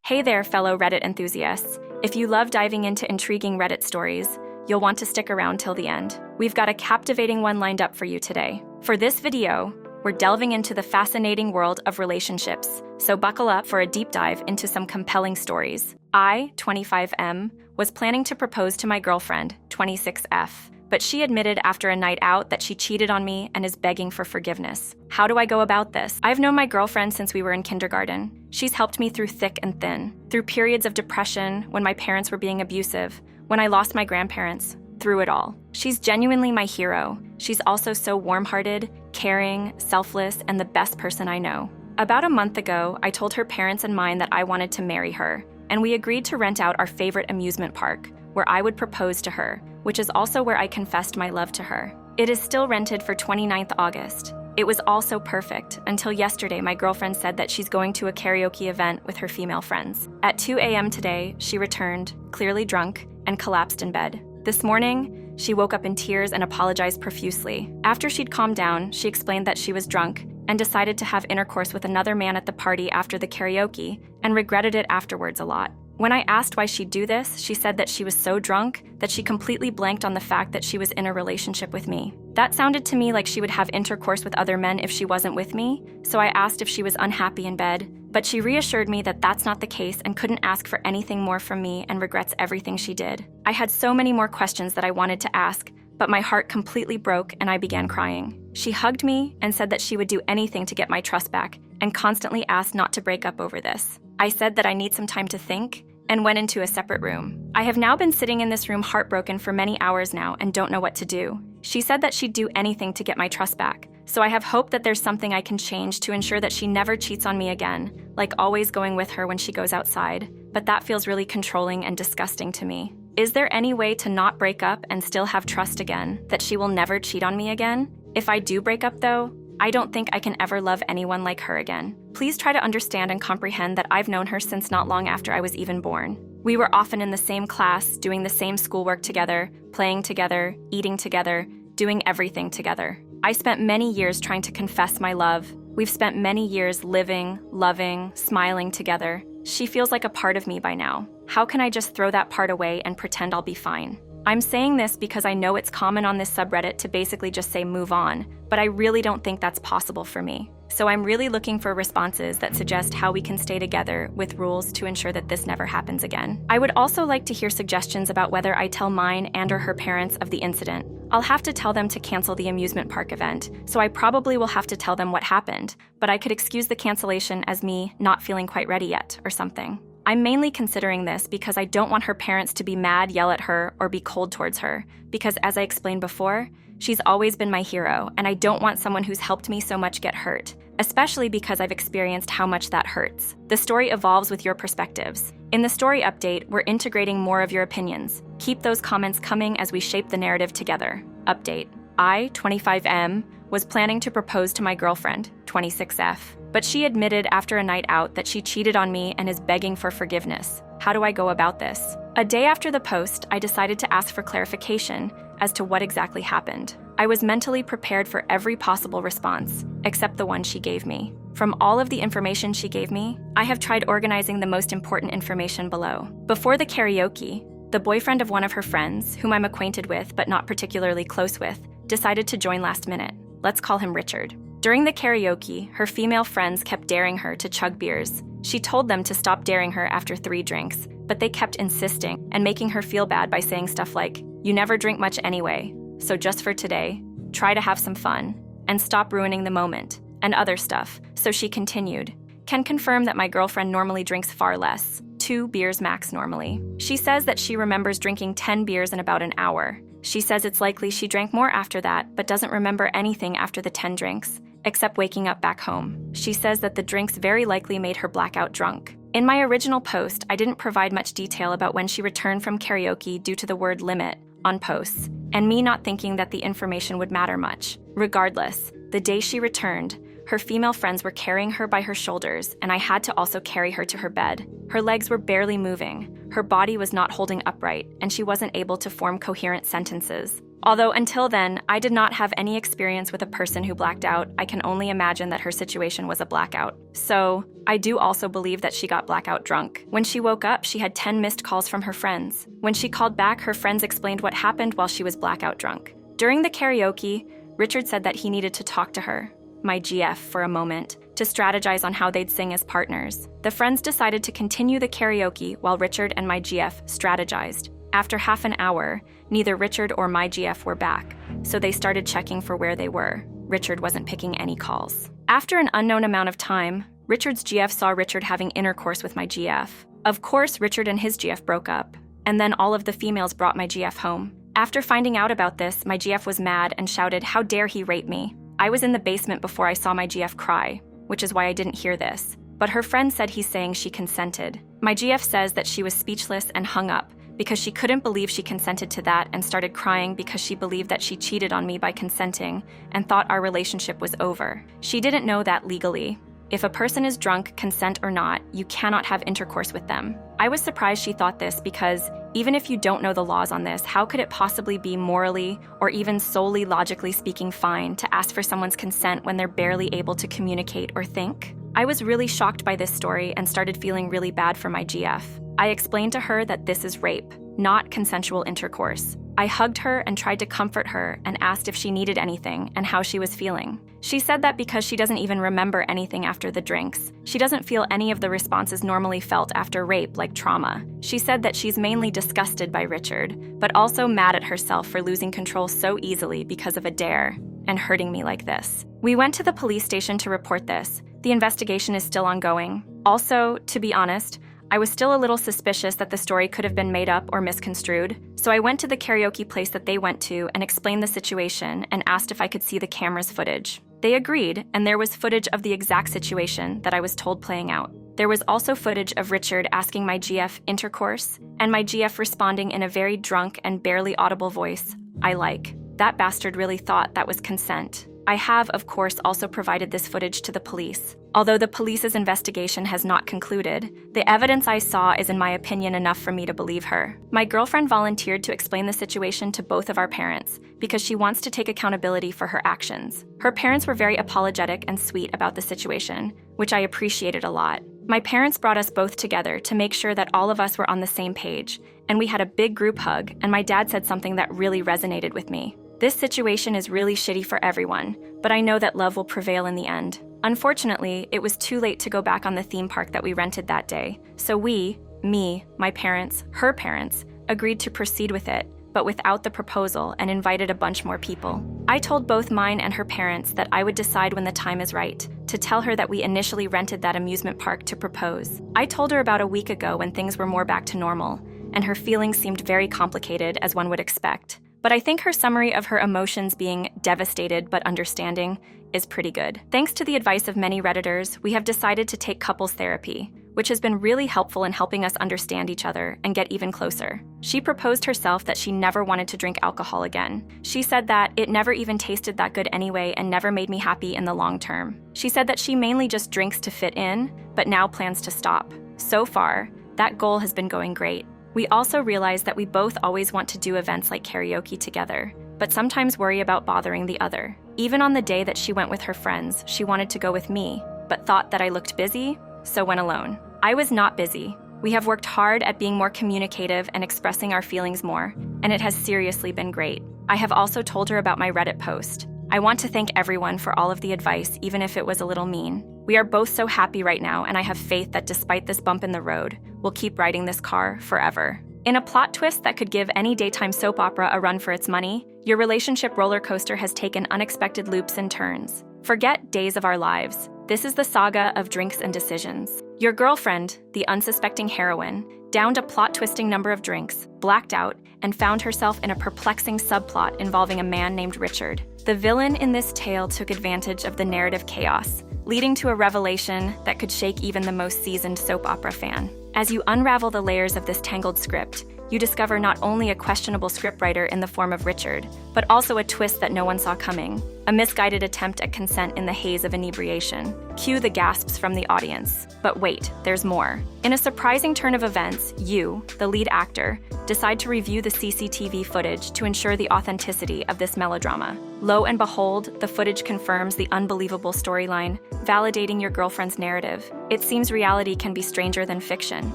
Hey there, fellow Reddit enthusiasts. If you love diving into intriguing Reddit stories, you'll want to stick around till the end. We've got a captivating one lined up for you today. For this video, we're delving into the fascinating world of relationships, so buckle up for a deep dive into some compelling stories. I, 25M, was planning to propose to my girlfriend, 26F, but she admitted after a night out that she cheated on me and is begging for forgiveness. How do I go about this? I've known my girlfriend since we were in kindergarten. She's helped me through thick and thin, through periods of depression, when my parents were being abusive, when I lost my grandparents, through it all. She's genuinely my hero. She's also so warm-hearted, caring, selfless, and the best person I know. About a month ago, I told her parents and mine that I wanted to marry her, and we agreed to rent out our favorite amusement park, where I would propose to her, which is also where I confessed my love to her. It is still rented for 29th August. It was all so perfect until yesterday my girlfriend said that she's going to a karaoke event with her female friends. At 2 a.m. today, she returned, clearly drunk, and collapsed in bed. This morning, she woke up in tears and apologized profusely. After she'd calmed down, she explained that she was drunk and decided to have intercourse with another man at the party after the karaoke and regretted it afterwards a lot. When I asked why she'd do this, she said that she was so drunk that she completely blanked on the fact that she was in a relationship with me. That sounded to me like she would have intercourse with other men if she wasn't with me, so I asked if she was unhappy in bed, but she reassured me that that's not the case and couldn't ask for anything more from me and regrets everything she did. I had so many more questions that I wanted to ask, but my heart completely broke and I began crying. She hugged me and said that she would do anything to get my trust back and constantly asked not to break up over this. I said that I need some time to think and went into a separate room. I have now been sitting in this room heartbroken for many hours now and don't know what to do. She said that she'd do anything to get my trust back, so I have hope that there's something I can change to ensure that she never cheats on me again, like always going with her when she goes outside, but that feels really controlling and disgusting to me. Is there any way to not break up and still have trust again, that she will never cheat on me again? If I do break up though, I don't think I can ever love anyone like her again. Please try to understand and comprehend that I've known her since not long after I was even born. We were often in the same class, doing the same schoolwork together, playing together, eating together, doing everything together. I spent many years trying to confess my love. We've spent many years living, loving, smiling together. She feels like a part of me by now. How can I just throw that part away and pretend I'll be fine? I'm saying this because I know it's common on this subreddit to basically just say move on, but I really don't think that's possible for me. So I'm really looking for responses that suggest how we can stay together with rules to ensure that this never happens again. I would also like to hear suggestions about whether I tell mine and or her parents of the incident. I'll have to tell them to cancel the amusement park event, so I probably will have to tell them what happened, but I could excuse the cancellation as me not feeling quite ready yet or something. I'm mainly considering this because I don't want her parents to be mad, yell at her, or be cold towards her, because as I explained before, she's always been my hero, and I don't want someone who's helped me so much get hurt, especially because I've experienced how much that hurts. The story evolves with your perspectives. In the story update, we're integrating more of your opinions. Keep those comments coming as we shape the narrative together. Update. I, 25M, was planning to propose to my girlfriend, 26F, but she admitted after a night out that she cheated on me and is begging for forgiveness. How do I go about this? A day after the post, I decided to ask for clarification as to what exactly happened. I was mentally prepared for every possible response, except the one she gave me. From all of the information she gave me, I have tried organizing the most important information below. Before the karaoke, the boyfriend of one of her friends, whom I'm acquainted with but not particularly close with, decided to join last minute. Let's call him Richard. During the karaoke, her female friends kept daring her to chug beers. She told them to stop daring her after 3 drinks, but they kept insisting and making her feel bad by saying stuff like, "You never drink much anyway, so just for today, try to have some fun, and stop ruining the moment," and other stuff, so she continued. Can confirm that my girlfriend normally drinks far less, 2 beers max normally. She says that she remembers drinking 10 beers in about an hour. She says it's likely she drank more after that, but doesn't remember anything after the 10 drinks, except waking up back home. She says that the drinks very likely made her blackout drunk. In my original post, I didn't provide much detail about when she returned from karaoke due to the word limit on posts, and me not thinking that the information would matter much. Regardless, the day she returned, her female friends were carrying her by her shoulders, and I had to also carry her to her bed. Her legs were barely moving, her body was not holding upright, and she wasn't able to form coherent sentences. Although until then, I did not have any experience with a person who blacked out. I can only imagine that her situation was a blackout. So, I do also believe that she got blackout drunk. When she woke up, she had 10 missed calls from her friends. When she called back, her friends explained what happened while she was blackout drunk. During the karaoke, Richard said that he needed to talk to her, my GF, for a moment, to strategize on how they'd sing as partners. The friends decided to continue the karaoke while Richard and my GF strategized. After half an hour, neither Richard or my GF were back, so they started checking for where they were. Richard wasn't picking any calls. After an unknown amount of time, Richard's GF saw Richard having intercourse with my GF. Of course, Richard and his GF broke up, and then all of the females brought my GF home. After finding out about this, my GF was mad and shouted, "How dare he rape me?" I was in the basement before I saw my GF cry, which is why I didn't hear this. But her friend said he's saying she consented. My GF says that she was speechless and hung up because she couldn't believe she consented to that and started crying because she believed that she cheated on me by consenting and thought our relationship was over. She didn't know that legally, if a person is drunk, consent or not, you cannot have intercourse with them. I was surprised she thought this because even if you don't know the laws on this, how could it possibly be morally or even solely logically speaking fine to ask for someone's consent when they're barely able to communicate or think? I was really shocked by this story and started feeling really bad for my GF. I explained to her that this is rape, not consensual intercourse. I hugged her and tried to comfort her and asked if she needed anything and how she was feeling. She said that because she doesn't even remember anything after the drinks, she doesn't feel any of the responses normally felt after rape, like trauma. She said that she's mainly disgusted by Richard, but also mad at herself for losing control so easily because of a dare and hurting me like this. We went to the police station to report this. The investigation is still ongoing. Also, to be honest, I was still a little suspicious that the story could have been made up or misconstrued, so I went to the karaoke place that they went to and explained the situation and asked if I could see the camera's footage. They agreed, and there was footage of the exact situation that I was told playing out. There was also footage of Richard asking my GF intercourse, and my GF responding in a very drunk and barely audible voice, "I like." That bastard really thought that was consent. I have, of course, also provided this footage to the police. Although the police's investigation has not concluded, the evidence I saw is, in my opinion, enough for me to believe her. My girlfriend volunteered to explain the situation to both of our parents because she wants to take accountability for her actions. Her parents were very apologetic and sweet about the situation, which I appreciated a lot. My parents brought us both together to make sure that all of us were on the same page, and we had a big group hug, and my dad said something that really resonated with me. This situation is really shitty for everyone, but I know that love will prevail in the end. Unfortunately, it was too late to go back on the theme park that we rented that day, so we, me, my parents, her parents, agreed to proceed with it, but without the proposal and invited a bunch more people. I told both mine and her parents that I would decide when the time is right, to tell her that we initially rented that amusement park to propose. I told her about a week ago when things were more back to normal, and her feelings seemed very complicated, as one would expect. But I think her summary of her emotions being devastated but understanding is pretty good. Thanks to the advice of many Redditors, we have decided to take couples therapy, which has been really helpful in helping us understand each other and get even closer. She proposed herself that she never wanted to drink alcohol again. She said that it never even tasted that good anyway and never made me happy in the long term. She said that she mainly just drinks to fit in, but now plans to stop. So far, that goal has been going great. We also realized that we both always want to do events like karaoke together, but sometimes worry about bothering the other. Even on the day that she went with her friends, she wanted to go with me, but thought that I looked busy, so went alone. I was not busy. We have worked hard at being more communicative and expressing our feelings more, and it has seriously been great. I have also told her about my Reddit post. I want to thank everyone for all of the advice, even if it was a little mean. We are both so happy right now, and I have faith that despite this bump in the road, we'll keep riding this car forever. In a plot twist that could give any daytime soap opera a run for its money, your relationship roller coaster has taken unexpected loops and turns. Forget days of our lives. This is the saga of drinks and decisions. Your girlfriend, the unsuspecting heroine, downed a plot-twisting number of drinks, blacked out, and found herself in a perplexing subplot involving a man named Richard. The villain in this tale took advantage of the narrative chaos, leading to a revelation that could shake even the most seasoned soap opera fan. As you unravel the layers of this tangled script, you discover not only a questionable scriptwriter in the form of Richard, but also a twist that no one saw coming, a misguided attempt at consent in the haze of inebriation. Cue the gasps from the audience. But wait, there's more. In a surprising turn of events, you, the lead actor, decide to review the CCTV footage to ensure the authenticity of this melodrama. Lo and behold, the footage confirms the unbelievable storyline, validating your girlfriend's narrative. It seems reality can be stranger than fiction.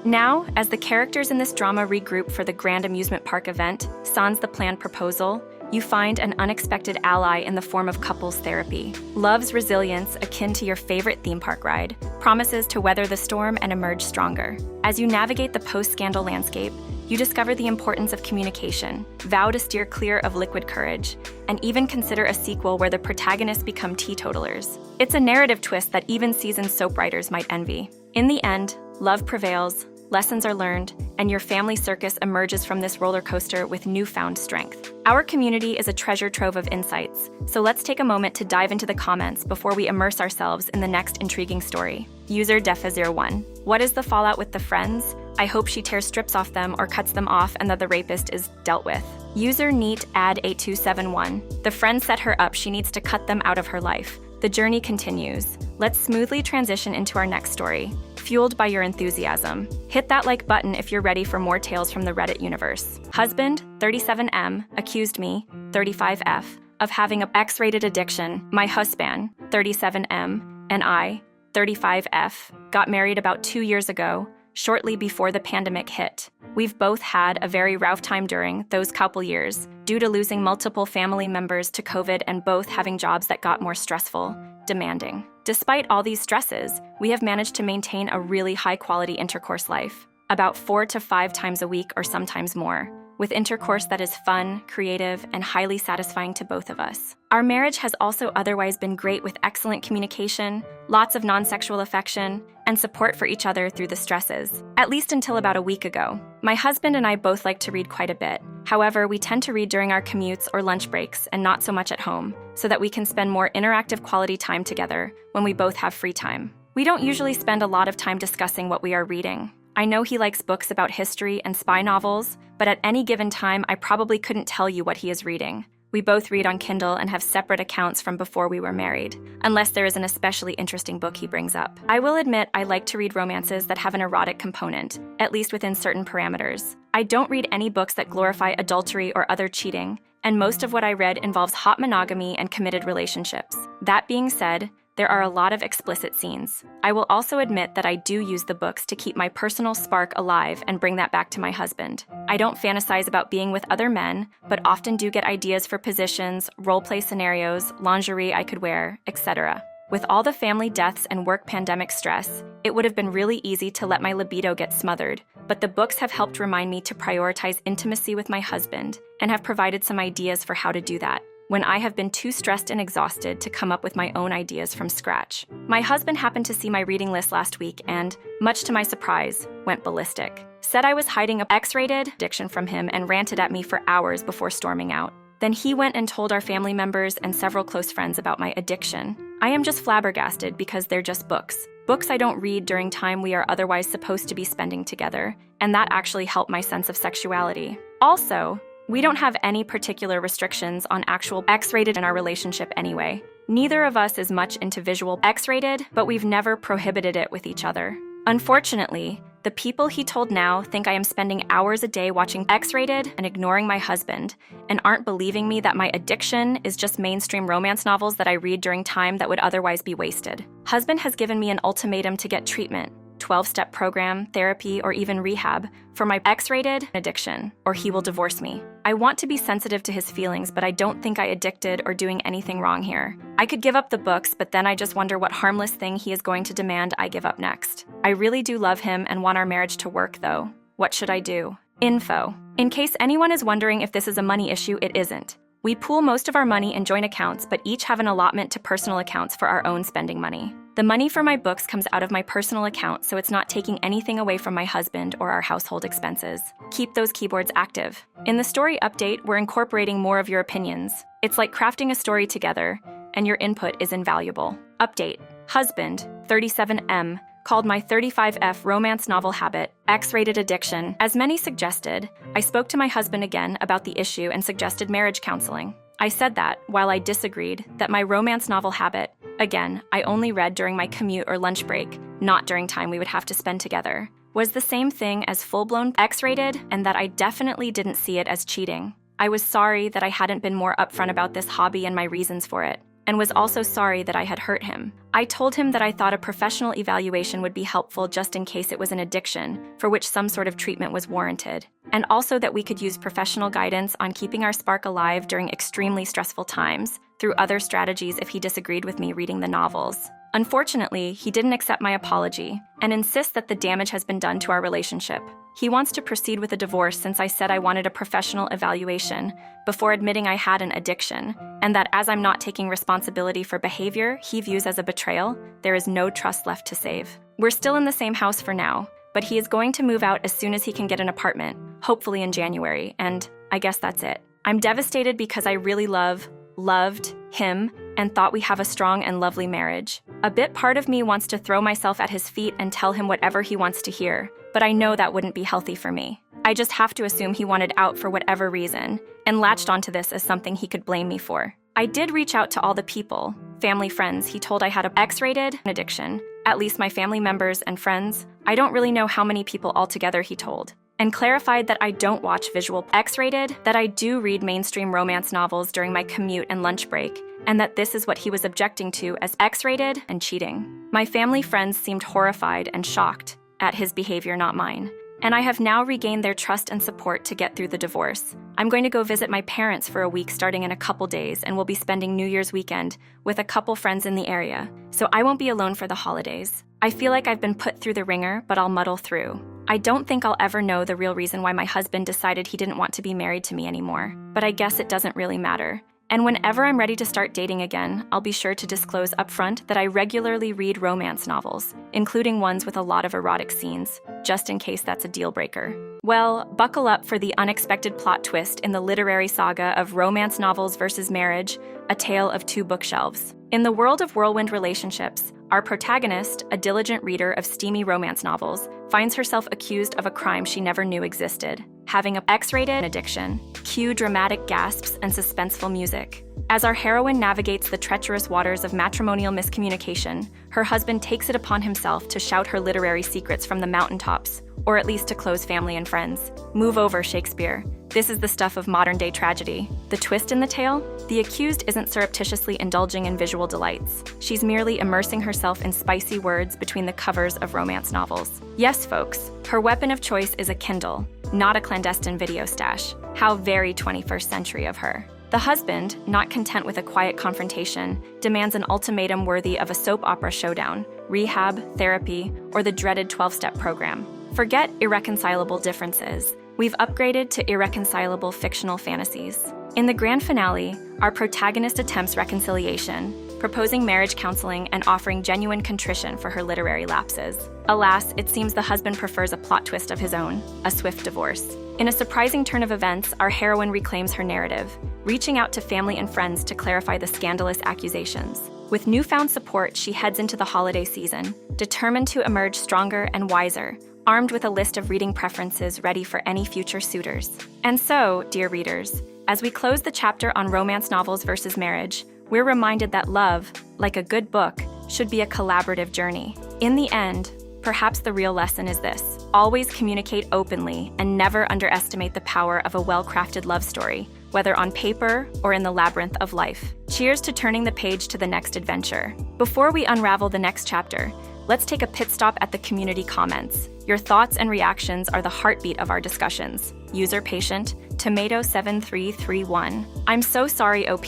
Now, as the characters in this drama regroup for the grand amusement park event, sans the planned proposal, you find an unexpected ally in the form of couples therapy. Love's resilience, akin to your favorite theme park ride, promises to weather the storm and emerge stronger. As you navigate the post-scandal landscape, you discover the importance of communication, vow to steer clear of liquid courage, and even consider a sequel where the protagonists become teetotalers. It's a narrative twist that even seasoned soap writers might envy. In the end, love prevails, lessons are learned, and your family circus emerges from this roller coaster with newfound strength. Our community is a treasure trove of insights, so let's take a moment to dive into the comments before we immerse ourselves in the next intriguing story. User Defa01. What is the fallout with the friends? I hope she tears strips off them or cuts them off and that the rapist is dealt with. User NeatAd8271. The friends set her up, she needs to cut them out of her life. The journey continues. Let's smoothly transition into our next story, fueled by your enthusiasm. Hit that like button if you're ready for more tales from the Reddit universe. Husband, 37M, accused me, 35F, of having an X-rated addiction. My husband, 37M, and I, 35F, got married about 2 years ago, shortly before the pandemic hit. We've both had a very rough time during those couple years, due to losing multiple family members to COVID and both having jobs that got more stressful, demanding. Despite all these stresses, we have managed to maintain a really high-quality intercourse life, about 4 to 5 times a week or sometimes more, with intercourse that is fun, creative, and highly satisfying to both of us. Our marriage has also otherwise been great with excellent communication, lots of non-sexual affection, and support for each other through the stresses, at least until about a week ago. My husband and I both like to read quite a bit. However, we tend to read during our commutes or lunch breaks and not so much at home, so that we can spend more interactive quality time together when we both have free time. We don't usually spend a lot of time discussing what we are reading. I know he likes books about history and spy novels, but at any given time, I probably couldn't tell you what he is reading. We both read on Kindle and have separate accounts from before we were married, unless there is an especially interesting book he brings up. I will admit I like to read romances that have an erotic component, at least within certain parameters. I don't read any books that glorify adultery or other cheating, and most of what I read involves hot monogamy and committed relationships. That being said, there are a lot of explicit scenes. I will also admit that I do use the books to keep my personal spark alive and bring that back to my husband. I don't fantasize about being with other men, but often do get ideas for positions, role-play scenarios, lingerie I could wear, etc. With all the family deaths and work pandemic stress, it would have been really easy to let my libido get smothered, but the books have helped remind me to prioritize intimacy with my husband and have provided some ideas for how to do that when I have been too stressed and exhausted to come up with my own ideas from scratch. My husband happened to see my reading list last week and, much to my surprise, went ballistic. Said I was hiding an X-rated addiction from him and ranted at me for hours before storming out. Then he went and told our family members and several close friends about my addiction. I am just flabbergasted because they're just books. Books I don't read during time we are otherwise supposed to be spending together, and that actually helped my sense of sexuality. Also, we don't have any particular restrictions on actual X-rated in our relationship anyway. Neither of us is much into visual X-rated, but we've never prohibited it with each other. Unfortunately, the people he told now think I am spending hours a day watching X-rated and ignoring my husband, and aren't believing me that my addiction is just mainstream romance novels that I read during time that would otherwise be wasted. Husband has given me an ultimatum to get treatment, 12-step program, therapy, or even rehab for my X-rated addiction, or he will divorce me. I want to be sensitive to his feelings, but I don't think I addicted or doing anything wrong here. I could give up the books, but then I just wonder what harmless thing he is going to demand I give up next. I really do love him and want our marriage to work, though. What should I do? Info. In case anyone is wondering if this is a money issue, it isn't. We pool most of our money in joint accounts, but each have an allotment to personal accounts for our own spending money. The money for my books comes out of my personal account, so it's not taking anything away from my husband or our household expenses. Keep those keyboards active. In the story update, we're incorporating more of your opinions. It's like crafting a story together, and your input is invaluable. Update. Husband, 37M, called my 35F romance novel habit X-rated addiction. As many suggested, I spoke to my husband again about the issue and suggested marriage counseling. I said that, while I disagreed, that my romance novel habit, again, I only read during my commute or lunch break, not during time we would have to spend together, was the same thing as full-blown X-rated, and that I definitely didn't see it as cheating. I was sorry that I hadn't been more upfront about this hobby and my reasons for it, and was also sorry that I had hurt him. I told him that I thought a professional evaluation would be helpful just in case it was an addiction, for which some sort of treatment was warranted, and also that we could use professional guidance on keeping our spark alive during extremely stressful times, through other strategies if he disagreed with me reading the novels. Unfortunately, he didn't accept my apology, and insists that the damage has been done to our relationship. He wants to proceed with a divorce since I said I wanted a professional evaluation, before admitting I had an addiction, and that as I'm not taking responsibility for behavior he views as a betrayal, there is no trust left to save. We're still in the same house for now, but he is going to move out as soon as he can get an apartment, hopefully in January, and I guess that's it. I'm devastated because I really loved him and thought we have a strong and lovely marriage. A bit part of me wants to throw myself at his feet and tell him whatever he wants to hear, but I know that wouldn't be healthy for me. I just have to assume he wanted out for whatever reason, and latched onto this as something he could blame me for. I did reach out to all the people, family, friends he told I had a X-rated addiction, at least my family members and friends. I don't really know how many people altogether he told, and clarified that I don't watch visual X-rated, that I do read mainstream romance novels during my commute and lunch break, and that this is what he was objecting to as X-rated and cheating. My family friends seemed horrified and shocked at his behavior, not mine, and I have now regained their trust and support to get through the divorce. I'm going to go visit my parents for a week starting in a couple days, and will be spending New Year's weekend with a couple friends in the area, so I won't be alone for the holidays. I feel like I've been put through the ringer, but I'll muddle through. I don't think I'll ever know the real reason why my husband decided he didn't want to be married to me anymore, but I guess it doesn't really matter. And whenever I'm ready to start dating again, I'll be sure to disclose upfront that I regularly read romance novels, including ones with a lot of erotic scenes, just in case that's a deal breaker. Well, buckle up for the unexpected plot twist in the literary saga of romance novels versus marriage, a tale of two bookshelves. In the world of whirlwind relationships, our protagonist, a diligent reader of steamy romance novels, finds herself accused of a crime she never knew existed, having an X-rated addiction. Cue dramatic gasps and suspenseful music. As our heroine navigates the treacherous waters of matrimonial miscommunication, her husband takes it upon himself to shout her literary secrets from the mountaintops, or at least to close family and friends. Move over, Shakespeare. This is the stuff of modern-day tragedy. The twist in the tale? The accused isn't surreptitiously indulging in visual delights. She's merely immersing herself in spicy words between the covers of romance novels. Yes, folks, her weapon of choice is a Kindle, not a clandestine video stash. How very 21st century of her. The husband, not content with a quiet confrontation, demands an ultimatum worthy of a soap opera showdown, rehab, therapy, or the dreaded 12-step program. Forget irreconcilable differences. We've upgraded to irreconcilable fictional fantasies. In the grand finale, our protagonist attempts reconciliation, proposing marriage counseling and offering genuine contrition for her literary lapses. Alas, it seems the husband prefers a plot twist of his own, a swift divorce. In a surprising turn of events, our heroine reclaims her narrative, reaching out to family and friends to clarify the scandalous accusations. With newfound support, she heads into the holiday season, determined to emerge stronger and wiser, armed with a list of reading preferences ready for any future suitors. And so, dear readers, as we close the chapter on romance novels versus marriage, we're reminded that love, like a good book, should be a collaborative journey. In the end, perhaps the real lesson is this: always communicate openly and never underestimate the power of a well-crafted love story, whether on paper or in the labyrinth of life. Cheers to turning the page to the next adventure. Before we unravel the next chapter, let's take a pit stop at the community comments. Your thoughts and reactions are the heartbeat of our discussions. User patient, Tomato7331. I'm so sorry, OP.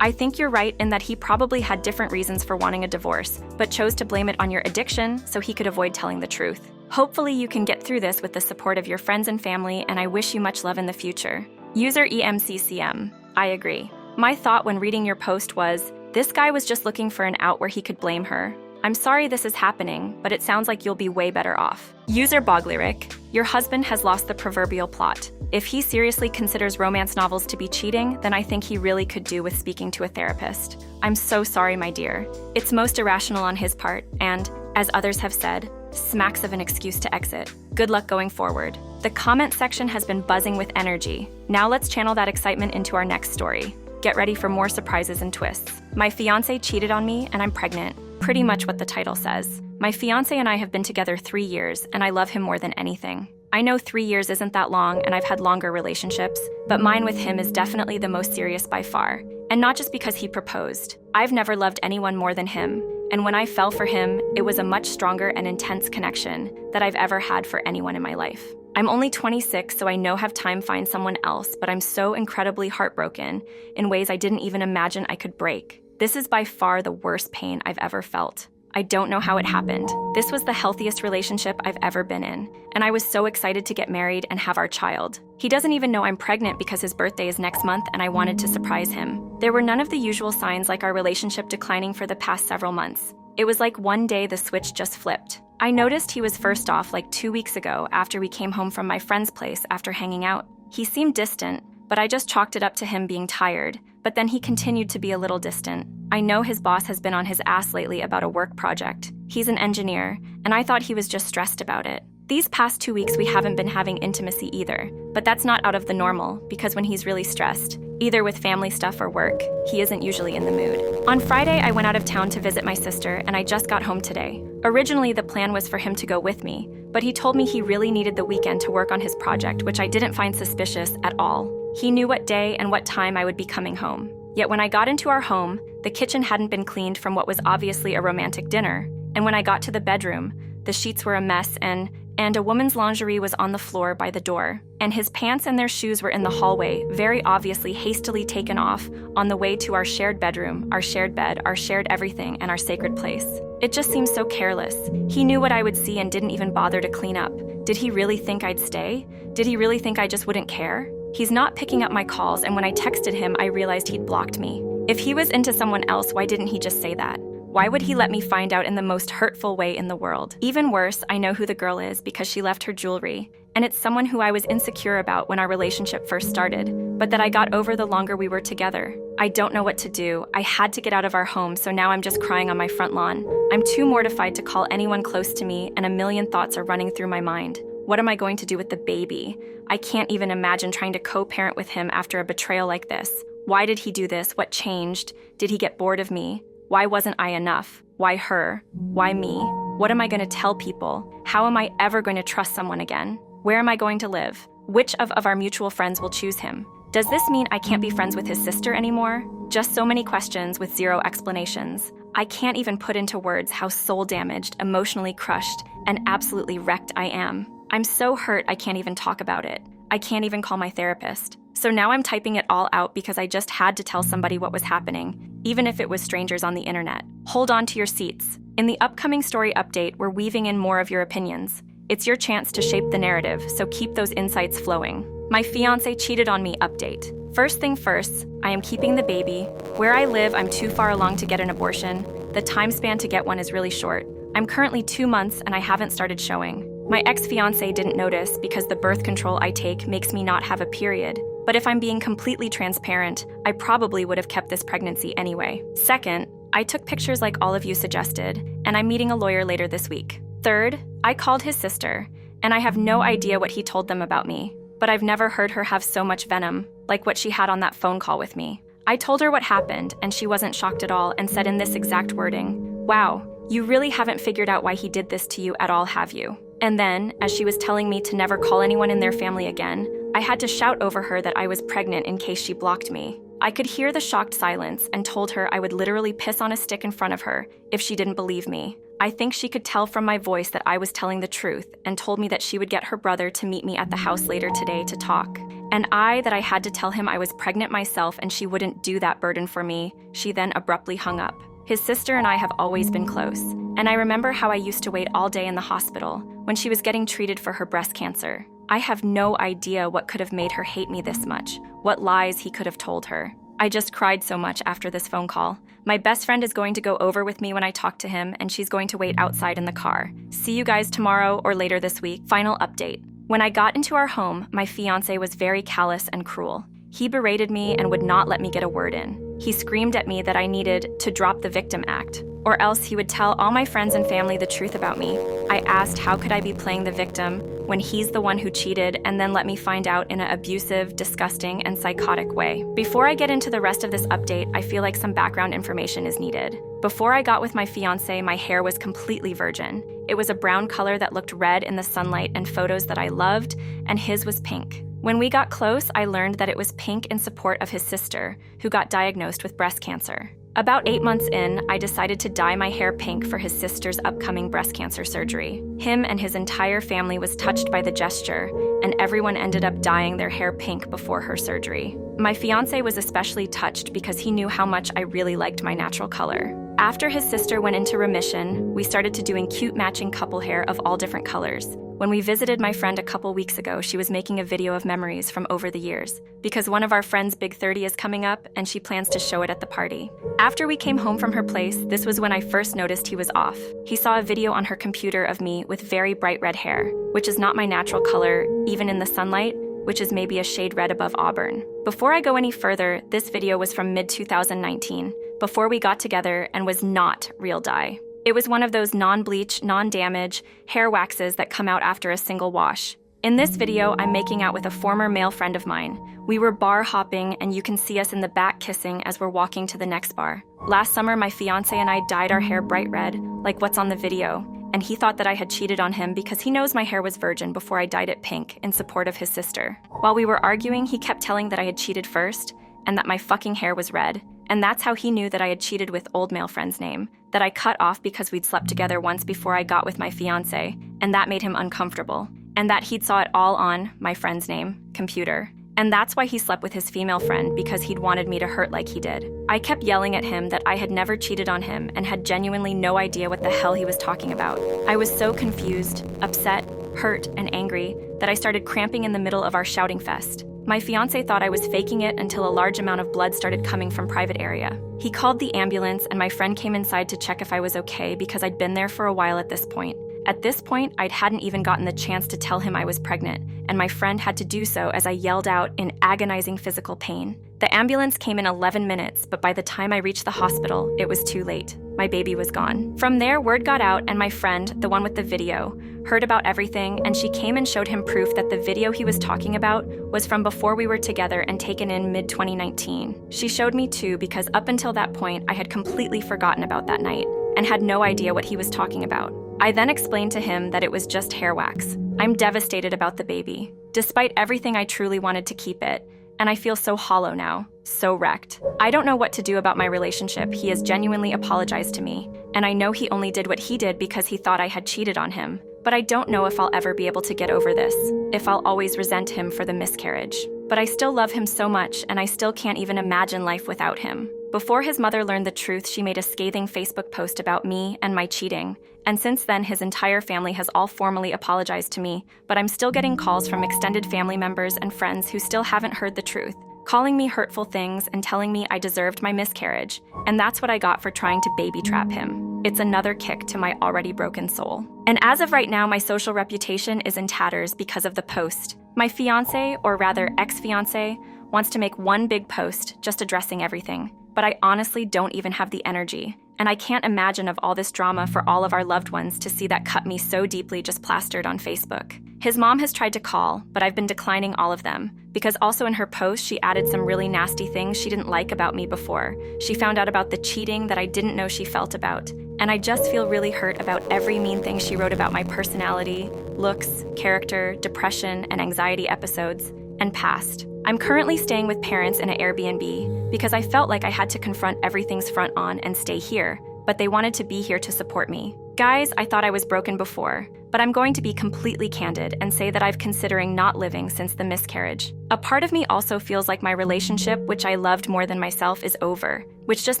I think you're right in that he probably had different reasons for wanting a divorce, but chose to blame it on your addiction so he could avoid telling the truth. Hopefully you can get through this with the support of your friends and family, and I wish you much love in the future. User EMCCM. I agree. My thought when reading your post was, this guy was just looking for an out where he could blame her. I'm sorry this is happening, but it sounds like you'll be way better off. User Boglyric. Your husband has lost the proverbial plot. If he seriously considers romance novels to be cheating, then I think he really could do with speaking to a therapist. I'm so sorry, my dear. It's most irrational on his part, and as others have said, smacks of an excuse to exit. Good luck going forward. The comment section has been buzzing with energy. Now let's channel that excitement into our next story. Get ready for more surprises and twists. My fiancé cheated on me and I'm pregnant. Pretty much what the title says. My fiancé and I have been together 3 years and I love him more than anything. I know 3 years isn't that long and I've had longer relationships, but mine with him is definitely the most serious by far. And not just because he proposed. I've never loved anyone more than him. And when I fell for him, it was a much stronger and intense connection that I've ever had for anyone in my life. I'm only 26, so I know have time find someone else, but I'm so incredibly heartbroken in ways I didn't even imagine I could break. This is by far the worst pain I've ever felt. I don't know how it happened. This was the healthiest relationship I've ever been in, and I was so excited to get married and have our child. He doesn't even know I'm pregnant because his birthday is next month and I wanted to surprise him. There were none of the usual signs like our relationship declining for the past several months. It was like one day the switch just flipped. I noticed he was first off like 2 weeks ago after we came home from my friend's place after hanging out. He seemed distant, but I just chalked it up to him being tired, but then he continued to be a little distant. I know his boss has been on his ass lately about a work project. He's an engineer, and I thought he was just stressed about it. These past 2 weeks we haven't been having intimacy either, but that's not out of the normal because when he's really stressed, either with family stuff or work, he isn't usually in the mood. On Friday, I went out of town to visit my sister, and I just got home today. Originally, the plan was for him to go with me, but he told me he really needed the weekend to work on his project, which I didn't find suspicious at all. He knew what day and what time I would be coming home. Yet when I got into our home, the kitchen hadn't been cleaned from what was obviously a romantic dinner, and when I got to the bedroom, the sheets were a mess and a woman's lingerie was on the floor by the door, and his pants and their shoes were in the hallway, very obviously hastily taken off on the way to our shared bedroom, our shared bed, our shared everything, and our sacred place. It just seemed so careless. He knew what I would see and didn't even bother to clean up. Did he really think I'd stay? Did he really think I just wouldn't care? He's not picking up my calls, and when I texted him, I realized he'd blocked me. If he was into someone else, why didn't he just say that? Why would he let me find out in the most hurtful way in the world? Even worse, I know who the girl is because she left her jewelry, and it's someone who I was insecure about when our relationship first started, but that I got over the longer we were together. I don't know what to do. I had to get out of our home, so now I'm just crying on my front lawn. I'm too mortified to call anyone close to me, and a million thoughts are running through my mind. What am I going to do with the baby? I can't even imagine trying to co-parent with him after a betrayal like this. Why did he do this? What changed? Did he get bored of me? Why wasn't I enough? Why her? Why me? What am I going to tell people? How am I ever going to trust someone again? Where am I going to live? Which of our mutual friends will choose him? Does this mean I can't be friends with his sister anymore? Just so many questions with zero explanations. I can't even put into words how soul-damaged, emotionally crushed, and absolutely wrecked I am. I'm so hurt I can't even talk about it. I can't even call my therapist. So now I'm typing it all out because I just had to tell somebody what was happening, even if it was strangers on the internet. Hold on to your seats. In the upcoming story update, we're weaving in more of your opinions. It's your chance to shape the narrative, so keep those insights flowing. My fiancé cheated on me update. First thing first, I am keeping the baby. Where I live, I'm too far along to get an abortion. The time span to get one is really short. I'm currently 2 months and I haven't started showing. My ex-fiancé didn't notice because the birth control I take makes me not have a period. But if I'm being completely transparent, I probably would have kept this pregnancy anyway. Second, I took pictures like all of you suggested, and I'm meeting a lawyer later this week. Third, I called his sister, and I have no idea what he told them about me, but I've never heard her have so much venom, like what she had on that phone call with me. I told her what happened, and she wasn't shocked at all and said in this exact wording, "Wow, you really haven't figured out why he did this to you at all, have you?" And then, as she was telling me to never call anyone in their family again, I had to shout over her that I was pregnant in case she blocked me. I could hear the shocked silence and told her I would literally piss on a stick in front of her if she didn't believe me. I think she could tell from my voice that I was telling the truth and told me that she would get her brother to meet me at the house later today to talk. And that I had to tell him I was pregnant myself and she wouldn't do that burden for me. She then abruptly hung up. His sister and I have always been close, and I remember how I used to wait all day in the hospital when she was getting treated for her breast cancer. I have no idea what could have made her hate me this much, what lies he could have told her. I just cried so much after this phone call. My best friend is going to go over with me when I talk to him, and she's going to wait outside in the car. See you guys tomorrow or later this week. Final update. When I got into our home, my fiancé was very callous and cruel. He berated me and would not let me get a word in. He screamed at me that I needed to drop the victim act, or else he would tell all my friends and family the truth about me. I asked how could I be playing the victim when he's the one who cheated and then let me find out in an abusive, disgusting, and psychotic way. Before I get into the rest of this update, I feel like some background information is needed. Before I got with my fiancé, my hair was completely virgin. It was a brown color that looked red in the sunlight and photos that I loved, and his was pink. When we got close, I learned that it was pink in support of his sister, who got diagnosed with breast cancer. About 8 months in, I decided to dye my hair pink for his sister's upcoming breast cancer surgery. Him and his entire family was touched by the gesture, and everyone ended up dyeing their hair pink before her surgery. My fiancé was especially touched because he knew how much I really liked my natural color. After his sister went into remission, we started to doing cute matching couple hair of all different colors. When we visited my friend a couple weeks ago, she was making a video of memories from over the years, because one of our friend's big 30 is coming up and she plans to show it at the party. After we came home from her place, this was when I first noticed he was off. He saw a video on her computer of me with very bright red hair, which is not my natural color, even in the sunlight, which is maybe a shade red above auburn. Before I go any further, this video was from mid-2019, before we got together, and was not real dye. It was one of those non-bleach, non-damage hair waxes that come out after a single wash. In this video, I'm making out with a former male friend of mine. We were bar hopping, and you can see us in the back kissing as we're walking to the next bar. Last summer, my fiancé and I dyed our hair bright red, like what's on the video, and he thought that I had cheated on him because he knows my hair was virgin before I dyed it pink in support of his sister. While we were arguing, he kept telling that I had cheated first, and that my fucking hair was red. And that's how he knew that I had cheated with old male friend's name, that I cut off because we'd slept together once before I got with my fiancé, and that made him uncomfortable, and that he'd saw it all on my friend's name, computer. And that's why he slept with his female friend, because he'd wanted me to hurt like he did. I kept yelling at him that I had never cheated on him and had genuinely no idea what the hell he was talking about. I was so confused, upset, hurt, and angry that I started cramping in the middle of our shouting fest. My fiancé thought I was faking it until a large amount of blood started coming from private area. He called the ambulance and my friend came inside to check if I was okay because I'd been there for a while at this point. At this point, I hadn't even gotten the chance to tell him I was pregnant, and my friend had to do so as I yelled out in agonizing physical pain. The ambulance came in 11 minutes, but by the time I reached the hospital, it was too late. My baby was gone. From there, word got out and my friend, the one with the video, heard about everything, and she came and showed him proof that the video he was talking about was from before we were together and taken in mid-2019. She showed me too because up until that point, I had completely forgotten about that night and had no idea what he was talking about. I then explained to him that it was just hair wax. I'm devastated about the baby. Despite everything, I truly wanted to keep it, and I feel so hollow now, so wrecked. I don't know what to do about my relationship. He has genuinely apologized to me, and I know he only did what he did because he thought I had cheated on him. But I don't know if I'll ever be able to get over this, if I'll always resent him for the miscarriage. But I still love him so much, and I still can't even imagine life without him. Before his mother learned the truth, she made a scathing Facebook post about me and my cheating. And since then, his entire family has all formally apologized to me, but I'm still getting calls from extended family members and friends who still haven't heard the truth, calling me hurtful things and telling me I deserved my miscarriage. And that's what I got for trying to baby trap him. It's another kick to my already broken soul. And as of right now, my social reputation is in tatters because of the post. My fiancé, or rather ex-fiancé, wants to make one big post just addressing everything. But I honestly don't even have the energy. And I can't imagine of all this drama for all of our loved ones to see that cut me so deeply just plastered on Facebook. His mom has tried to call, but I've been declining all of them, because also in her post she added some really nasty things she didn't like about me before. She found out about the cheating that I didn't know she felt about. And I just feel really hurt about every mean thing she wrote about my personality, looks, character, depression, and anxiety episodes, and past. I'm currently staying with parents in an Airbnb because I felt like I had to confront everything's front on and stay here, but they wanted to be here to support me. Guys, I thought I was broken before, but I'm going to be completely candid and say that I've considering not living since the miscarriage. A part of me also feels like my relationship, which I loved more than myself, is over, which just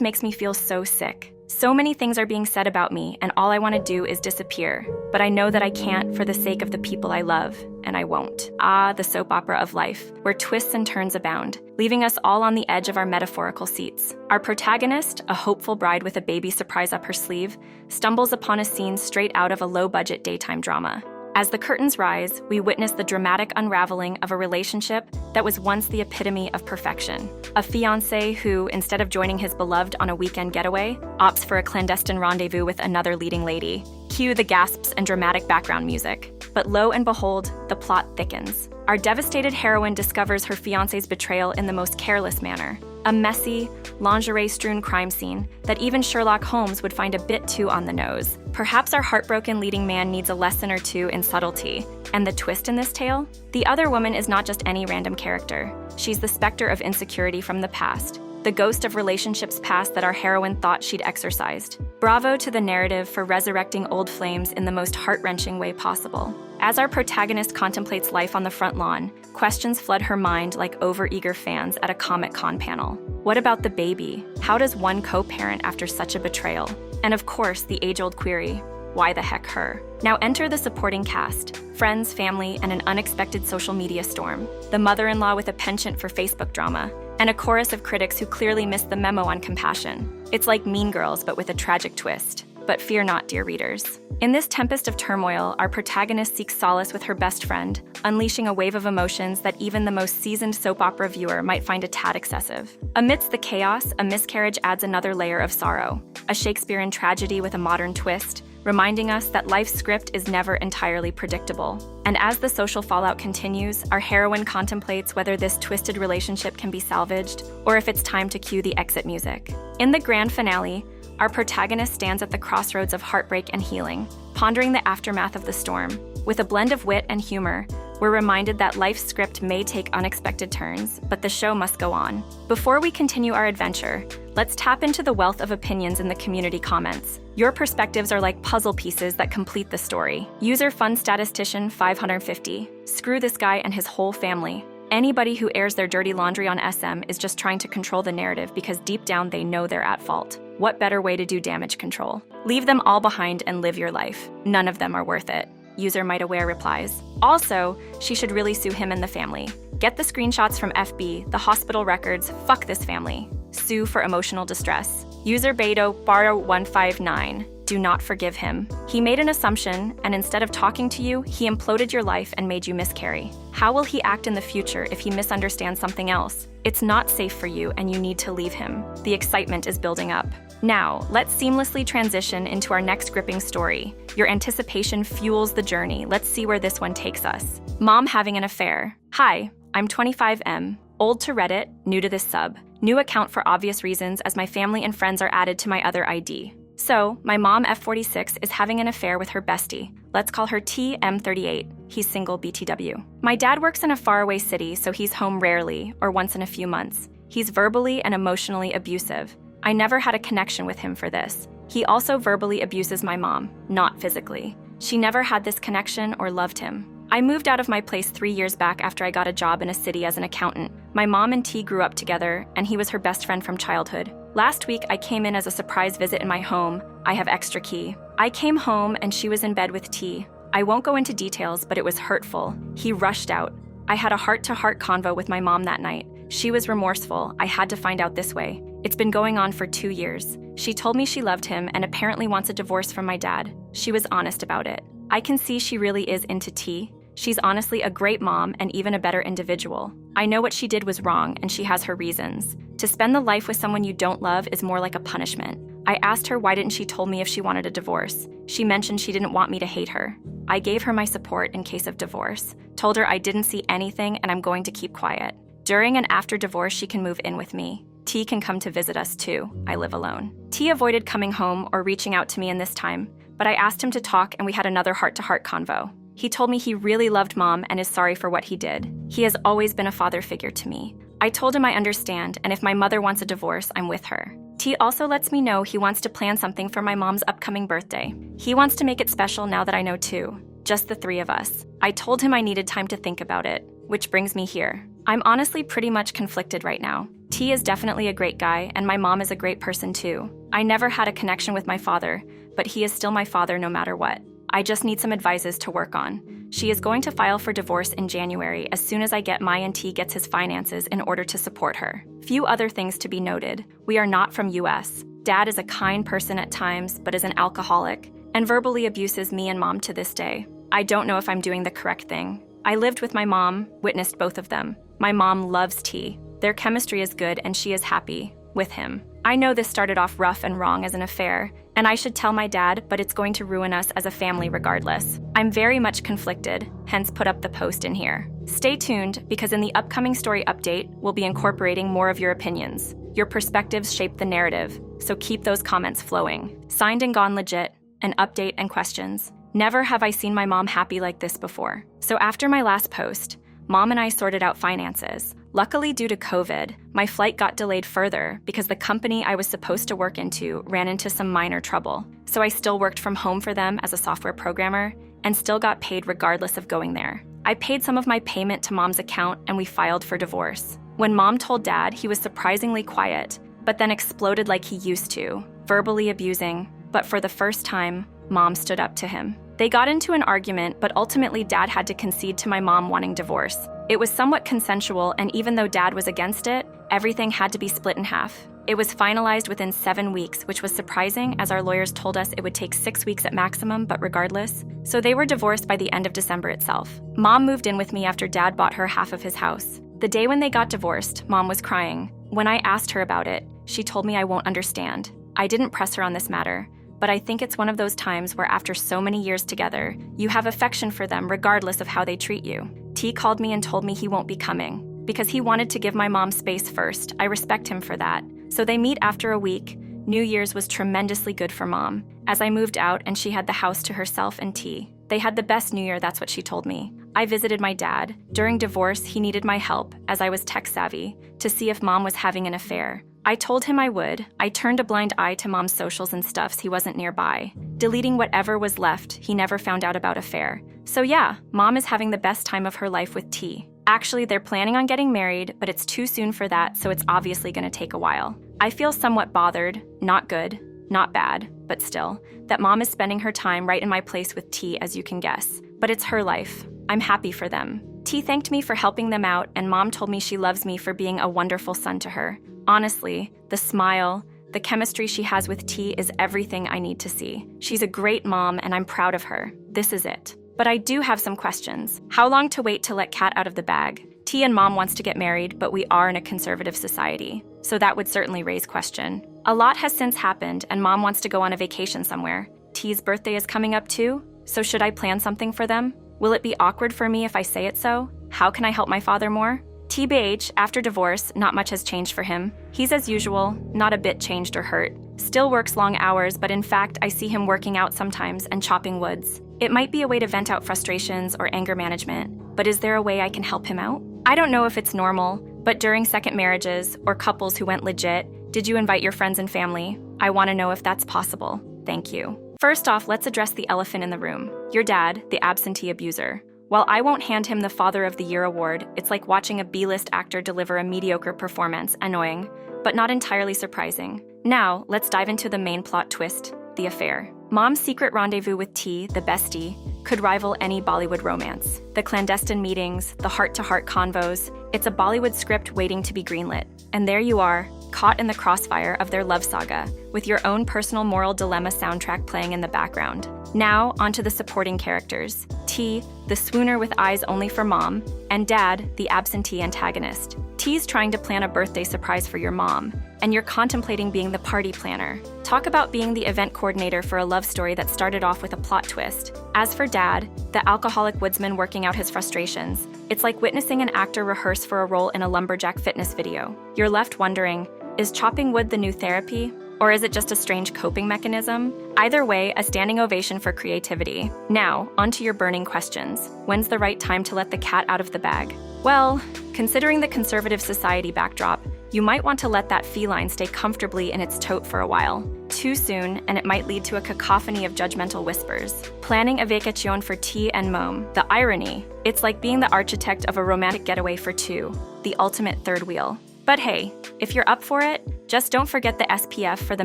makes me feel so sick. So many things are being said about me, and all I want to do is disappear. But I know that I can't for the sake of the people I love, and I won't. Ah, the soap opera of life, where twists and turns abound, leaving us all on the edge of our metaphorical seats. Our protagonist, a hopeful bride with a baby surprise up her sleeve, stumbles upon a scene straight out of a low-budget daytime drama. As the curtains rise, we witness the dramatic unraveling of a relationship that was once the epitome of perfection. A fiancé who, instead of joining his beloved on a weekend getaway, opts for a clandestine rendezvous with another leading lady. Cue the gasps and dramatic background music. But lo and behold, the plot thickens. Our devastated heroine discovers her fiancé's betrayal in the most careless manner. A messy, lingerie-strewn crime scene that even Sherlock Holmes would find a bit too on the nose. Perhaps our heartbroken leading man needs a lesson or two in subtlety. And the twist in this tale? The other woman is not just any random character. She's the specter of insecurity from the past, the ghost of relationships past that our heroine thought she'd exorcised. Bravo to the narrative for resurrecting old flames in the most heart-wrenching way possible. As our protagonist contemplates life on the front lawn, questions flood her mind like overeager fans at a Comic-Con panel. What about the baby? How does one co-parent after such a betrayal? And of course, the age-old query, why the heck her? Now enter the supporting cast, friends, family, and an unexpected social media storm. The mother-in-law with a penchant for Facebook drama, and a chorus of critics who clearly missed the memo on compassion. It's like Mean Girls, but with a tragic twist. But fear not, dear readers. In this tempest of turmoil, our protagonist seeks solace with her best friend, unleashing a wave of emotions that even the most seasoned soap opera viewer might find a tad excessive. Amidst the chaos, a miscarriage adds another layer of sorrow, a Shakespearean tragedy with a modern twist, reminding us that life's script is never entirely predictable. And as the social fallout continues, our heroine contemplates whether this twisted relationship can be salvaged, or if it's time to cue the exit music. In the grand finale, our protagonist stands at the crossroads of heartbreak and healing, pondering the aftermath of the storm. With a blend of wit and humor, we're reminded that life's script may take unexpected turns, but the show must go on. Before we continue our adventure, let's tap into the wealth of opinions in the community comments. Your perspectives are like puzzle pieces that complete the story. User Fun Statistician 550. Screw this guy and his whole family. Anybody who airs their dirty laundry on SM is just trying to control the narrative because deep down they know they're at fault. What better way to do damage control? Leave them all behind and live your life. None of them are worth it. User Might Aware replies. Also, she should really sue him and the family. Get the screenshots from FB, the hospital records, fuck this family. Sue for emotional distress. User Beto Baro 159. Do not forgive him. He made an assumption, and instead of talking to you, he imploded your life and made you miscarry. How will he act in the future if he misunderstands something else? It's not safe for you, and you need to leave him. The excitement is building up. Now, let's seamlessly transition into our next gripping story. Your anticipation fuels the journey. Let's see where this one takes us. Mom having an affair. Hi, I'm 25M, old to Reddit, new to this sub. New account for obvious reasons as my family and friends are added to my other ID. So, my mom F46 is having an affair with her bestie. Let's call her TM38. He's single BTW. My dad works in a faraway city, so he's home rarely, or once in a few months. He's verbally and emotionally abusive. I never had a connection with him for this. He also verbally abuses my mom, not physically. She never had this connection or loved him. I moved out of my place 3 years back after I got a job in a city as an accountant. My mom and T grew up together, and he was her best friend from childhood. Last week, I came in as a surprise visit in my home. I have extra key. I came home and she was in bed with T. I won't go into details, but it was hurtful. He rushed out. I had a heart-to-heart convo with my mom that night. She was remorseful. I had to find out this way. It's been going on for 2 years. She told me she loved him and apparently wants a divorce from my dad. She was honest about it. I can see she really is into T. She's honestly a great mom and even a better individual. I know what she did was wrong and she has her reasons. To spend the life with someone you don't love is more like a punishment. I asked her why didn't she told me if she wanted a divorce. She mentioned she didn't want me to hate her. I gave her my support in case of divorce. Told her I didn't see anything and I'm going to keep quiet. During and after divorce, she can move in with me. T can come to visit us too. I live alone. T avoided coming home or reaching out to me in this time, but I asked him to talk and we had another heart-to-heart convo. He told me he really loved mom and is sorry for what he did. He has always been a father figure to me. I told him I understand, and if my mother wants a divorce, I'm with her. T also lets me know he wants to plan something for my mom's upcoming birthday. He wants to make it special now that I know too. Just the 3 of us. I told him I needed time to think about it, which brings me here. I'm honestly pretty much conflicted right now. T is definitely a great guy, and my mom is a great person too. I never had a connection with my father, but he is still my father no matter what. I just need some advices to work on. She is going to file for divorce in January as soon as I get my and T gets his finances in order to support her. Few other things to be noted. We are not from US. Dad is a kind person at times, but is an alcoholic, and verbally abuses me and mom to this day. I don't know if I'm doing the correct thing. I lived with my mom, witnessed both of them. My mom loves T. Their chemistry is good and she is happy with him. I know this started off rough and wrong as an affair, and I should tell my dad, but it's going to ruin us as a family regardless. I'm very much conflicted, hence put up the post in here. Stay tuned, because in the upcoming story update, we'll be incorporating more of your opinions. Your perspectives shape the narrative, so keep those comments flowing. Signed and Gone Legit, an update and questions. Never have I seen my mom happy like this before. So after my last post, Mom and I sorted out finances. Luckily, due to COVID, my flight got delayed further because the company I was supposed to work into ran into some minor trouble. So I still worked from home for them as a software programmer and still got paid regardless of going there. I paid some of my payment to Mom's account and we filed for divorce. When Mom told Dad, he was surprisingly quiet, but then exploded like he used to, verbally abusing. But for the first time, Mom stood up to him. They got into an argument, but ultimately Dad had to concede to my mom wanting divorce. It was somewhat consensual, and even though Dad was against it, everything had to be split in half. It was finalized within 7 weeks, which was surprising as our lawyers told us it would take 6 weeks at maximum, but regardless. So they were divorced by the end of December itself. Mom moved in with me after Dad bought her half of his house. The day when they got divorced, Mom was crying. When I asked her about it, she told me I won't understand. I didn't press her on this matter, but I think it's one of those times where after so many years together, you have affection for them regardless of how they treat you. T called me and told me he won't be coming. Because he wanted to give my mom space first, I respect him for that. So they meet after a week. New Year's was tremendously good for Mom, as I moved out and she had the house to herself and T. They had the best New Year, that's what she told me. I visited my dad. During divorce, he needed my help, as I was tech savvy, to see if Mom was having an affair. I told him I would. I turned a blind eye to Mom's socials and stuffs he wasn't nearby. Deleting whatever was left, he never found out about affair. So yeah, Mom is having the best time of her life with T. Actually, they're planning on getting married, but it's too soon for that, so it's obviously gonna take a while. I feel somewhat bothered, not good, not bad, but still, that Mom is spending her time right in my place with T, as you can guess. But it's her life. I'm happy for them. T thanked me for helping them out, and Mom told me she loves me for being a wonderful son to her. Honestly, the smile, the chemistry she has with T is everything I need to see. She's a great mom and I'm proud of her. This is it. But I do have some questions. How long to wait to let cat out of the bag? T and Mom wants to get married, but we are in a conservative society, so that would certainly raise question. A lot has since happened and Mom wants to go on a vacation somewhere. T's birthday is coming up too, so should I plan something for them? Will it be awkward for me if I say it so? How can I help my father more? TBH, after divorce, not much has changed for him. He's as usual, not a bit changed or hurt. Still works long hours, but in fact, I see him working out sometimes and chopping woods. It might be a way to vent out frustrations or anger management, but is there a way I can help him out? I don't know if it's normal, but during second marriages or couples who went legit, did you invite your friends and family? I want to know if that's possible. Thank you. First off, let's address the elephant in the room. Your dad, the absentee abuser. While I won't hand him the Father of the Year award, it's like watching a B-list actor deliver a mediocre performance, annoying, but not entirely surprising. Now, let's dive into the main plot twist, the affair. Mom's secret rendezvous with T, the bestie, could rival any Bollywood romance. The clandestine meetings, the heart-to-heart convos, it's a Bollywood script waiting to be greenlit. And there you are, caught in the crossfire of their love saga, with your own personal moral dilemma soundtrack playing in the background. Now, onto the supporting characters. T, the swooner with eyes only for Mom, and Dad, the absentee antagonist. T's trying to plan a birthday surprise for your mom, and you're contemplating being the party planner. Talk about being the event coordinator for a love story that started off with a plot twist. As for Dad, the alcoholic woodsman working out his frustrations, it's like witnessing an actor rehearse for a role in a lumberjack fitness video. You're left wondering, is chopping wood the new therapy? Or is it just a strange coping mechanism? Either way, a standing ovation for creativity. Now, onto your burning questions. When's the right time to let the cat out of the bag? Well, considering the conservative society backdrop, you might want to let that feline stay comfortably in its tote for a while. Too soon, and it might lead to a cacophony of judgmental whispers. Planning a vacation for T and Mom. The irony, it's like being the architect of a romantic getaway for two, the ultimate third wheel. But hey, if you're up for it, just don't forget the SPF for the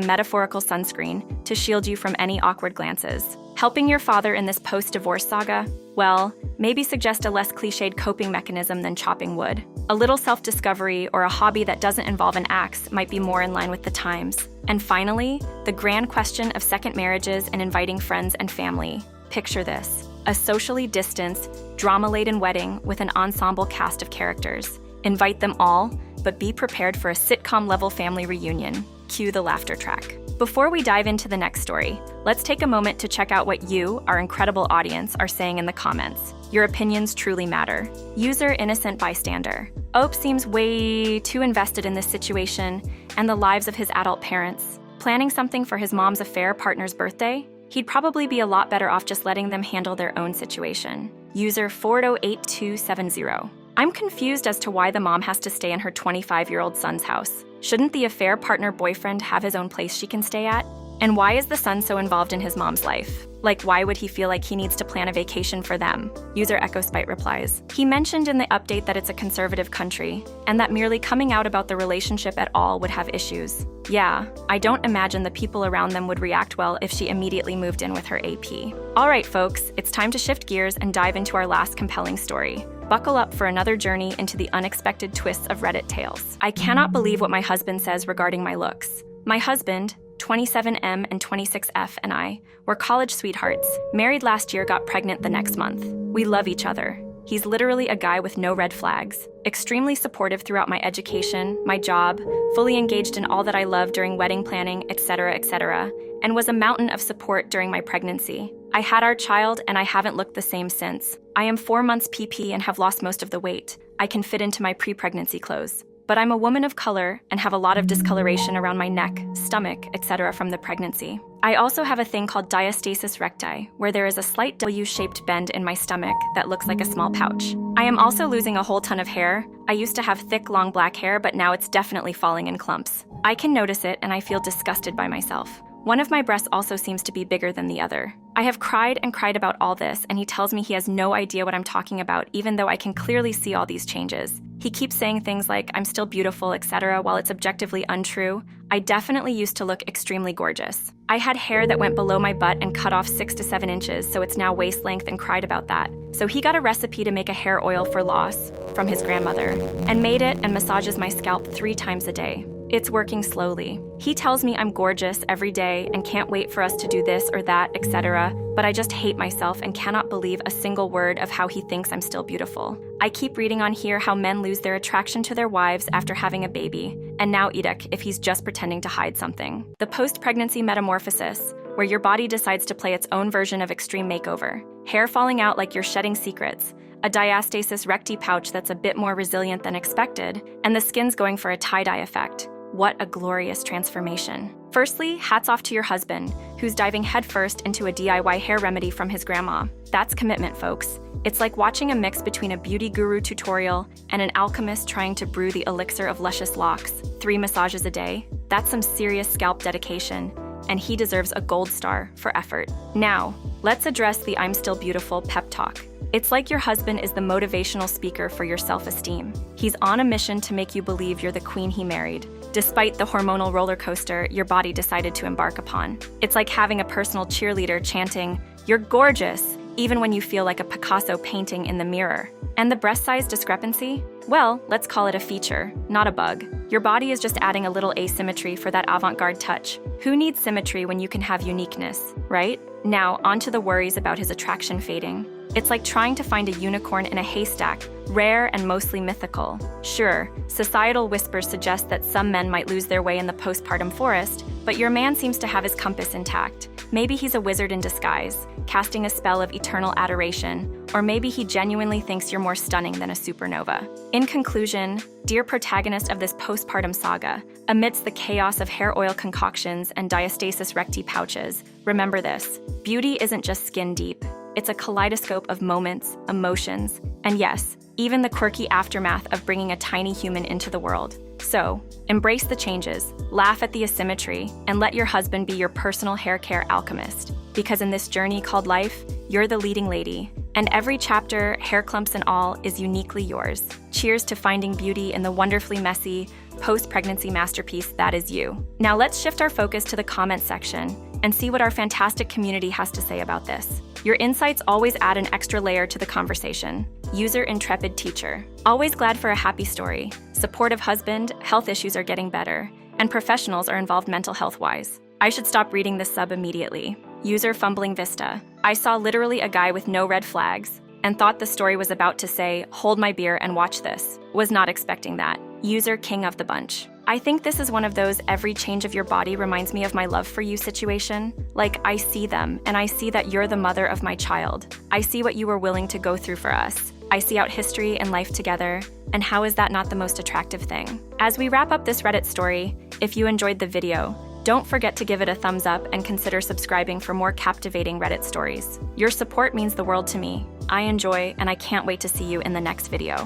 metaphorical sunscreen to shield you from any awkward glances. Helping your father in this post-divorce saga? Well, maybe suggest a less cliched coping mechanism than chopping wood. A little self-discovery or a hobby that doesn't involve an axe might be more in line with the times. And finally, the grand question of second marriages and inviting friends and family. Picture this. A socially distanced, drama-laden wedding with an ensemble cast of characters. Invite them all, but be prepared for a sitcom-level family reunion. Cue the laughter track. Before we dive into the next story, let's take a moment to check out what you, our incredible audience, are saying in the comments. Your opinions truly matter. User Innocent Bystander. Ope seems way too invested in this situation and the lives of his adult parents. Planning something for his mom's affair partner's birthday? He'd probably be a lot better off just letting them handle their own situation. User 408270. I'm confused as to why the mom has to stay in her 25-year-old son's house. Shouldn't the affair partner boyfriend have his own place she can stay at? And why is the son so involved in his mom's life? Like, why would he feel like he needs to plan a vacation for them? User EchoSpite replies. He mentioned in the update that it's a conservative country, and that merely coming out about the relationship at all would have issues. Yeah, I don't imagine the people around them would react well if she immediately moved in with her AP. All right, folks, it's time to shift gears and dive into our last compelling story. Buckle up for another journey into the unexpected twists of Reddit tales. I cannot believe what my husband says regarding my looks. My husband, 27M and 26F, and I were college sweethearts. Married last year, got pregnant the next month. We love each other. He's literally a guy with no red flags. Extremely supportive throughout my education, my job, fully engaged in all that I love during wedding planning, etc., and was a mountain of support during my pregnancy. I had our child and I haven't looked the same since. I am 4 months PP and have lost most of the weight. I can fit into my pre-pregnancy clothes. But I'm a woman of color and have a lot of discoloration around my neck, stomach, etc. from the pregnancy. I also have a thing called diastasis recti, where there is a slight W-shaped bend in my stomach that looks like a small pouch. I am also losing a whole ton of hair. I used to have thick, long black hair, but now it's definitely falling in clumps. I can notice it and I feel disgusted by myself. One of my breasts also seems to be bigger than the other. I have cried and cried about all this, and he tells me he has no idea what I'm talking about, even though I can clearly see all these changes. He keeps saying things like, I'm still beautiful, etc., while it's objectively untrue. I definitely used to look extremely gorgeous. I had hair that went below my butt and cut off 6 to 7 inches, so it's now waist length, and cried about that. So he got a recipe to make a hair oil for loss from his grandmother, and made it and massages my scalp 3 times a day. It's working slowly. He tells me I'm gorgeous every day and can't wait for us to do this or that, etc., but I just hate myself and cannot believe a single word of how he thinks I'm still beautiful. I keep reading on here how men lose their attraction to their wives after having a baby, and now Edek if he's just pretending to hide something. The post-pregnancy metamorphosis, where your body decides to play its own version of extreme makeover. Hair falling out like you're shedding secrets, a diastasis recti pouch that's a bit more resilient than expected, and the skin's going for a tie-dye effect. What a glorious transformation. Firstly, hats off to your husband, who's diving headfirst into a DIY hair remedy from his grandma. That's commitment, folks. It's like watching a mix between a beauty guru tutorial and an alchemist trying to brew the elixir of luscious locks. 3 massages a day. That's some serious scalp dedication, and he deserves a gold star for effort. Now, let's address the I'm still beautiful pep talk. It's like your husband is the motivational speaker for your self-esteem. He's on a mission to make you believe you're the queen he married, despite the hormonal roller coaster your body decided to embark upon. It's like having a personal cheerleader chanting, "You're gorgeous," even when you feel like a Picasso painting in the mirror. And the breast size discrepancy? Well, let's call it a feature, not a bug. Your body is just adding a little asymmetry for that avant-garde touch. Who needs symmetry when you can have uniqueness, right? Now, onto the worries about his attraction fading. It's like trying to find a unicorn in a haystack, rare and mostly mythical. Sure, societal whispers suggest that some men might lose their way in the postpartum forest, but your man seems to have his compass intact. Maybe he's a wizard in disguise, casting a spell of eternal adoration, or maybe he genuinely thinks you're more stunning than a supernova. In conclusion, dear protagonist of this postpartum saga, amidst the chaos of hair oil concoctions and diastasis recti pouches, remember this: beauty isn't just skin deep. It's a kaleidoscope of moments, emotions, and yes, even the quirky aftermath of bringing a tiny human into the world. So, embrace the changes, laugh at the asymmetry, and let your husband be your personal hair care alchemist. Because in this journey called life, you're the leading lady, and every chapter, hair clumps and all, is uniquely yours. Cheers to finding beauty in the wonderfully messy, post-pregnancy masterpiece that is you. Now let's shift our focus to the comment section and see what our fantastic community has to say about this. Your insights always add an extra layer to the conversation. User Intrepid Teacher. Always glad for a happy story. Supportive husband, health issues are getting better, and professionals are involved mental health-wise. I should stop reading this sub immediately. User fumbling Vista. I saw literally a guy with no red flags and thought the story was about to say, hold my beer and watch this. Was not expecting that. User king of the bunch. I think this is one of those every change of your body reminds me of my love for you situation. Like, I see them, and I see that you're the mother of my child. I see what you were willing to go through for us. I see out history and life together, and how is that not the most attractive thing? As we wrap up this Reddit story, if you enjoyed the video, don't forget to give it a thumbs up and consider subscribing for more captivating Reddit stories. Your support means the world to me. I enjoy, and I can't wait to see you in the next video.